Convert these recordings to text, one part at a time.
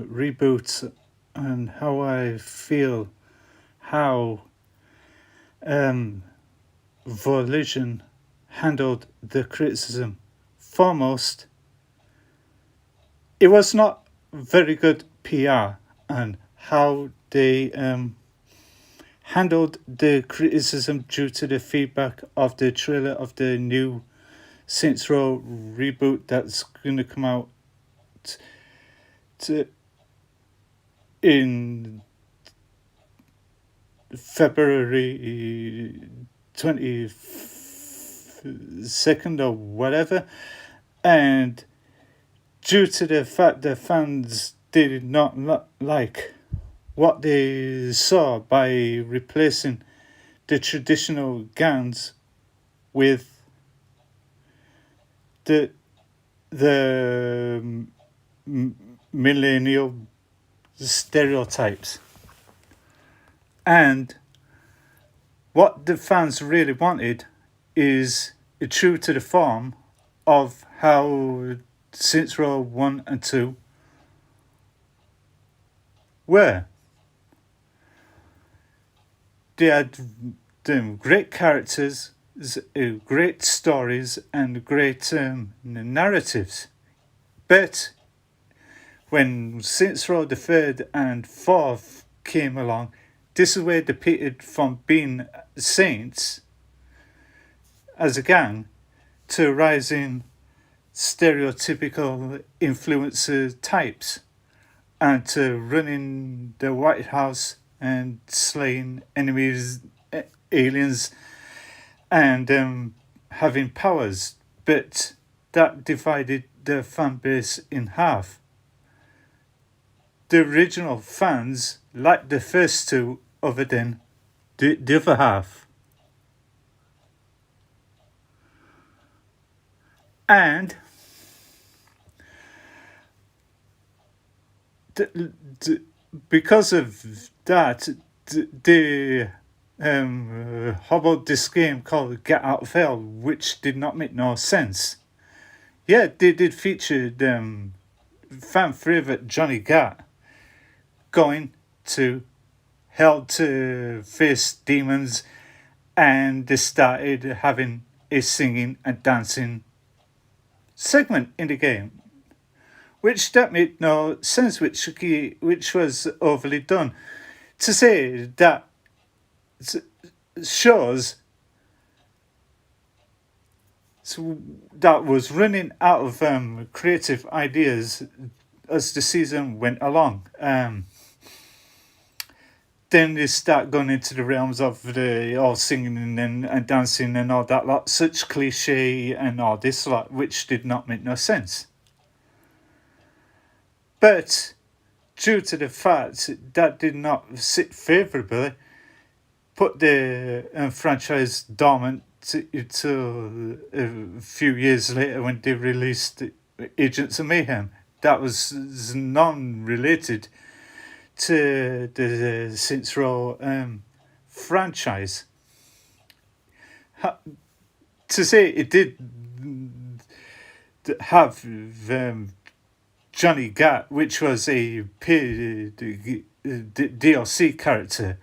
reboot and how I feel how um, Volition handled the criticism. Foremost, it was not very good PR and how they handled the criticism due to the feedback of the trailer of the new Saints Row reboot that's going to come out to, in February 22nd or whatever. And due to the fact that fans did not like what they saw by replacing the traditional guns with the millennial stereotypes. And what the fans really wanted is true to the form of how Saints Row 1 and 2 were. They had great characters, great stories, and great narratives. But when Saints Row the 3rd and 4th came along, this is where they pivoted from being saints as a gang to rising stereotypical influencer types and to running the White House and slaying enemies, aliens, and having powers. But that divided the fan base in half. The original fans liked the first two other than the other half. And because of that, they hobbled this game called Get Out of Hell, which did not make no sense. Yeah, they did feature fan favorite Johnny Gat going to hell to face demons, and they started having a singing and dancing segment in the game, which that made no sense, which was overly done. To say that shows that was running out of creative ideas as the season went along. Then they start going into the realms of the all singing and dancing and all that lot, such cliche and all this lot, which did not make no sense. But due to the fact that did not sit favourably, put the franchise dormant until a few years later when they released Agents of Mayhem. That was non-related to the Saints Row franchise. To say it did have Johnny Gat, which was a DLC character.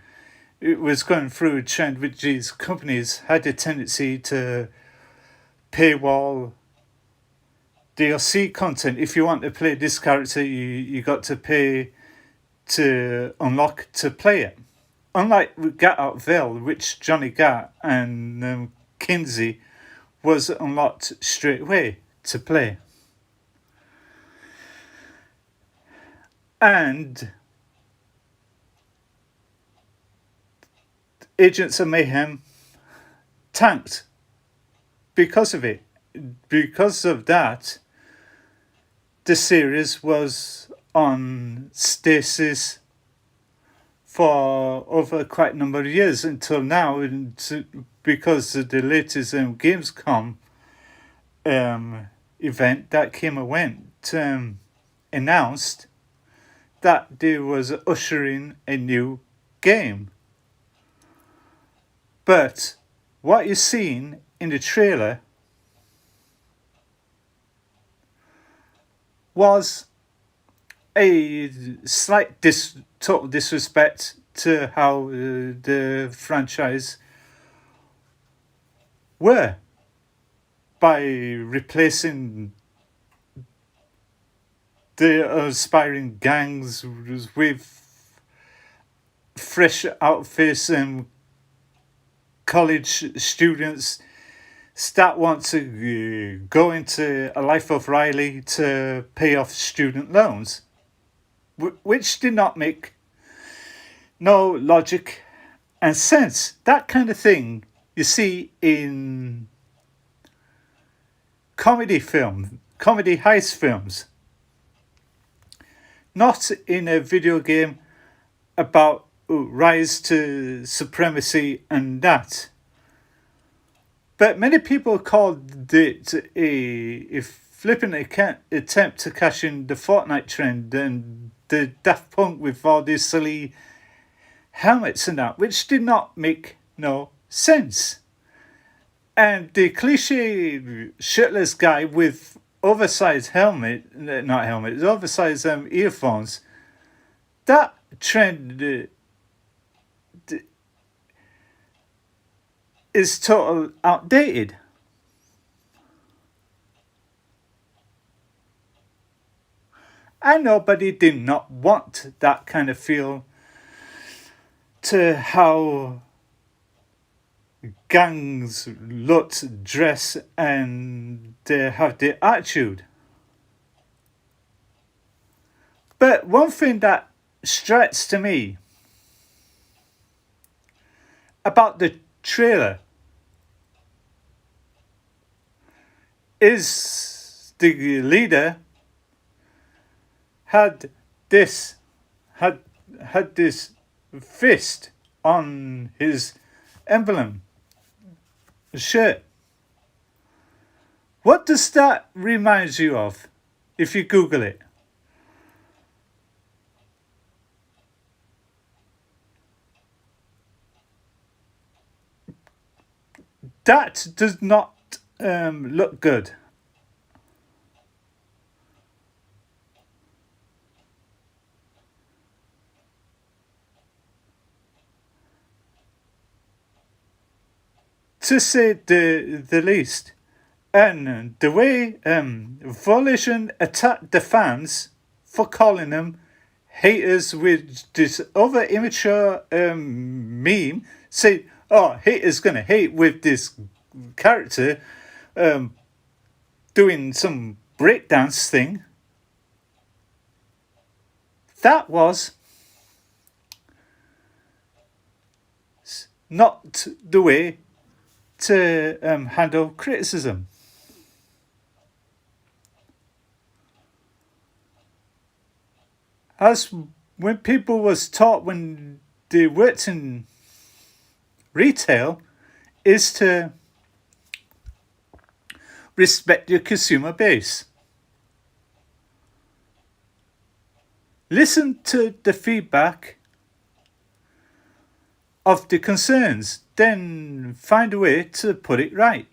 It was going through a trend which these companies had a tendency to paywall DLC content. If you want to play this character, you got to pay to unlock to play it. Unlike Get Out of Hell, which Johnny Gat and Kinsey was unlocked straight away to play. And Agents of Mayhem tanked because of it. Because of that, the series was on stasis for over quite a number of years until now, because of the latest Gamescom event that came and went, announced that there was ushering a new game. But what you're seeing in the trailer was a slight total disrespect to how the franchise were by replacing the aspiring gangs with fresh outfits and college students that want to go into a life of Riley to pay off student loans, which did not make no logic and sense. That kind of thing you see in comedy heist films, not in a video game about rise to supremacy and that. But many people called it a flippant attempt to cash in the Fortnite trend and the Daft Punk with all these silly helmets and that, which did not make no sense. And the cliche shirtless guy with oversized oversized earphones, that trend is totally outdated. And nobody did not want that kind of feel to how gangs looked, dress, and have the attitude. But one thing that strikes to me about the trailer is the leader had this fist on his emblem shirt. What does that remind you of if you Google it? That does not look good. To say the least. And the way Volition attacked the fans for calling them haters with this other immature meme, say, oh, haters gonna hate with this character doing some breakdance thing. That was not the way to handle criticism. As when people was taught when they worked in retail is to respect your consumer base. Listen to the feedback of the concerns, then find a way to put it right.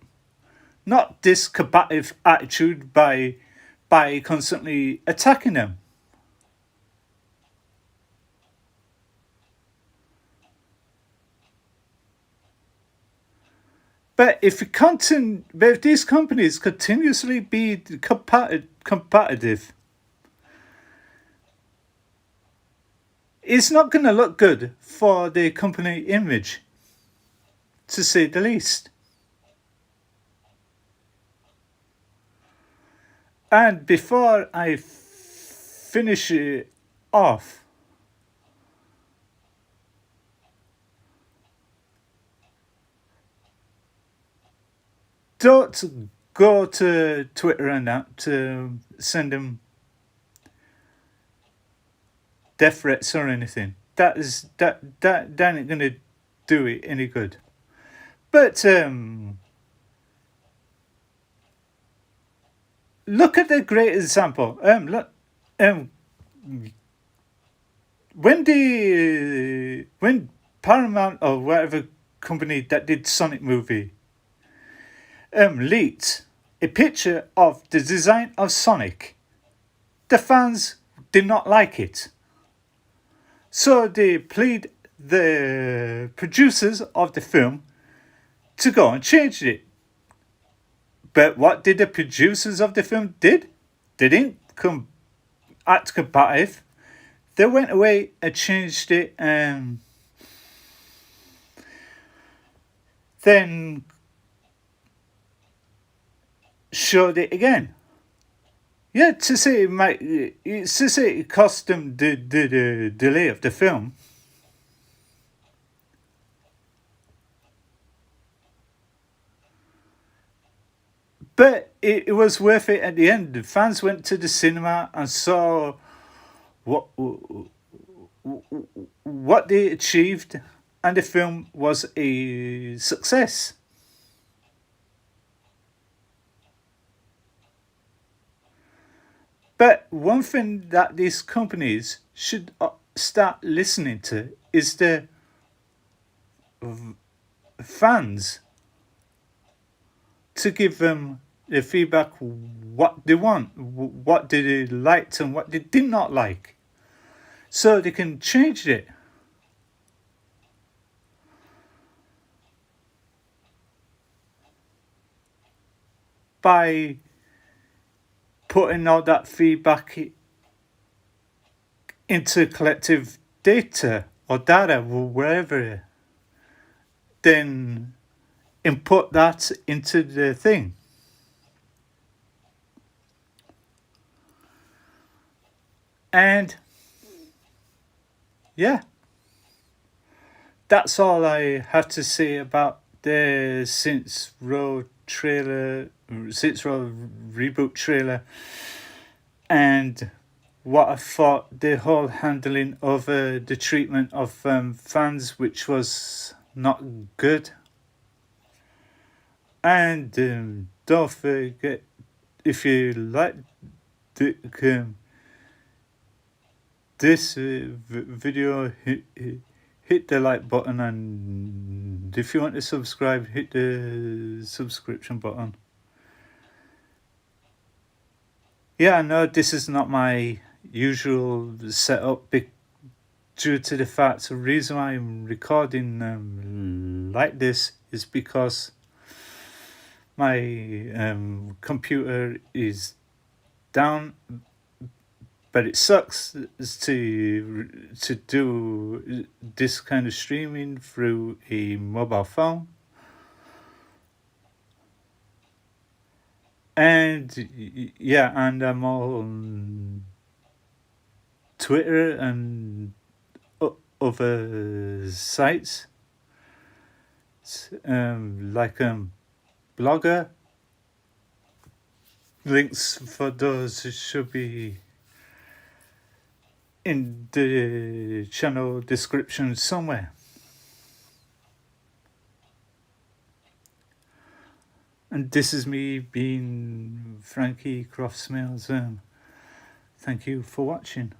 Not this combative attitude by constantly attacking them. But if these companies continuously be competitive, it's not going to look good for the company image, to say the least. And before I finish it off, don't go to Twitter and that to send them death threats or anything. That ain't gonna do it any good. But look at the great example. Look, when Paramount or whatever company that did Sonic movie leaked a picture of the design of Sonic, the fans did not like it. So they plead the producers of the film to go and change it. But what did the producers of the film did? They didn't act combative. They went away and changed it and then showed it again. Yeah, to say it cost them the delay of the film. But it was worth it at the end. The fans went to the cinema and saw what they achieved, and the film was a success. But one thing that these companies should start listening to is the fans, to give them the feedback what they want, what they liked and what they did not like, so they can change it. By putting all that feedback into collective data or data, wherever, then input that into the thing. And yeah, that's all I have to say about the Saints Row reboot trailer, and what I thought the whole handling of the treatment of fans, which was not good. And don't forget, if you like this video, hit the like button, and if you want to subscribe, hit the subscription button. Yeah, I know this is not my usual setup, due to the fact the reason why I'm recording like this is because my computer is down. But it sucks to do this kind of streaming through a mobile phone. And yeah, and I'm on Twitter and other sites, like Blogger. Links for those should be in the channel description somewhere. And this is me being Frankie Croftsmills. Thank you for watching.